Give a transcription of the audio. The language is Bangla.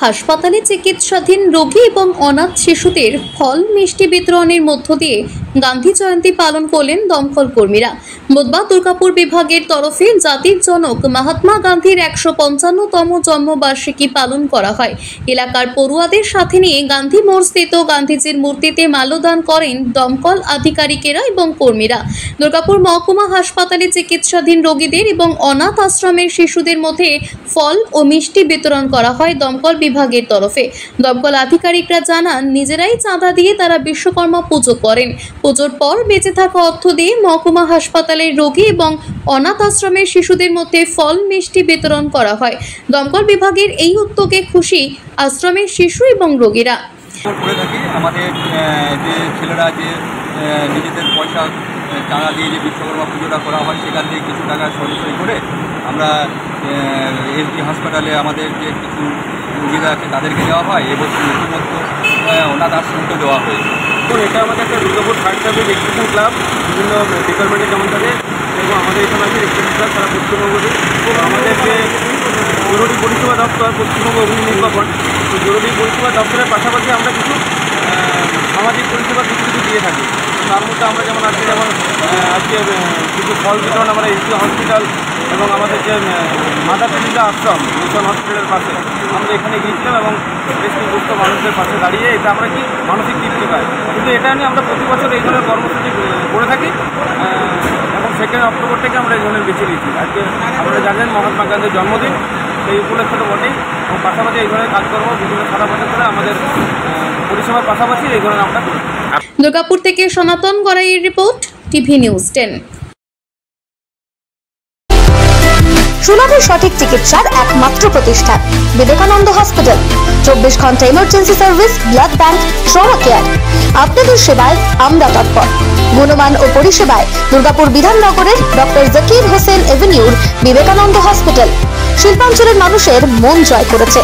হাসপাতালে চিকিৎসাধীন রোগী এবং অনাথ শিশুদের ফল মিষ্টি বিতরণের মধ্য দিয়ে গান্ধী জয়ন্তী পালন করলেন দমকল কর্মীরা। বুধবার দুর্গাপুর বিভাগের তরফে জাতির জনক মহাত্মা গান্ধীর ১৫৫তম জন্মবার্ষিকী পালন করা হয়। এলাকার পড়ুয়াদের সাথে নিয়ে গান্ধী মোড়স্থিত গান্ধীজির মূর্তিতে মাল্যদান করেন দমকল আধিকারিকেরা এবং কর্মীরা। দুর্গাপুর মহকুমা হাসপাতালে চিকিৎসাধীন রোগীদের এবং অনাথ আশ্রমের শিশুদের মধ্যে ফল ও মিষ্টি বিতরণ করা হয় দমকল বিভাগের তরফে। দমকল আধিকারিকরা জানান, নিজেরাই চাঁদা দিয়ে তারা বিশ্বকর্মা পুজো করেন। পুজোর পর বেঁচে থাকা অর্থ দিয়ে মহকুমা হাসপাতালের রোগী এবং অনাথ আশ্রমের শিশুদের মধ্যে ফল মিষ্টি বিতরণ করা হয়। দমকল বিভাগের এই উদ্যোগে খুশি আশ্রমের শিশু এবং রোগীরা। আমাদের যে ছেলেরা যে নিজেদের পয়সা চাঁদা দিয়ে যে বিশ্বকর্মা পুজোটা করা হয়, সেখান থেকে কিছু টাকা সঞ্চয় করে আমরা এসডি হাসপাতালে আমাদের যে কিছু রোগীরা আছে তাদেরকে দেওয়া হয় এবং নতুনত্ব অনাথ আশ্রমকে দেওয়া হয়েছে। তো এটা আমাদের একটা Durgapur fire service extension club বিভিন্ন ডিপার্টমেন্টে যেমন থাকে, এবং আমাদের এখানে আছে এক্সটেনশন ক্লাব সারা পশ্চিমবঙ্গে। আমাদের যে জরুরি পরিষেবা দপ্তর পশ্চিমবঙ্গ অগ্নি নির্বাপন, তো জরুরি পরিষেবা দপ্তরের পাশাপাশি আমরা কিছু সামাজিক পরিষেবা কিছু দিয়ে থাকি। তার মধ্যে আমরা যেমন আজকে কিছু ফল বিতরণ আমরা এসডি হসপিটাল এবং আমাদের যে মাতা টেরিজা আশ্রম মিশন হসপিটালের পাশে আমরা এখানে গিয়েছিলাম এবং বেশগ্রস্ত মানুষদের পাশে দাঁড়িয়ে এটা আমরা কি মানসিক তৃপ্তি পাই। কিন্তু এটা নিয়ে আমরা প্রতি বছর এই ধরনের কর্মসূচি করে থাকি এবং 2 অক্টোবর থেকে আমরা এই ধরনের বেছে নিয়েছি। আজকে আপনারা জানেন মহাত্মা গান্ধীর জন্মদিন, সেই উপলক্ষে তো বটেই, এবং পাশাপাশি এই ধরনের কাজকর্ম বিভিন্ন সারা বছর ধরে আমাদের পরিষেবার পাশাপাশি এই ধরনের আমরা করি। দুর্গাপুর থেকে সনাতন গড়াইয়ের রিপোর্ট, টিভি নিউজ 10। সুলভের সঠিক চিকিৎসার একমাত্র প্রতিষ্ঠান বিবেকানন্দ হসপিটাল। 24 ঘন্টা emergency service, blood bank, trauma care. আপনাদের সেবায় আমরা তৎপর। গুণমান ও পরিষেবায় দুর্গাপুর বিধাননগরের ডক্টর জাকির হোসেন এভিনিউর বিবেকানন্দ হসপিটাল শিল্পাঞ্চলের মানুষের মন জয় করেছে।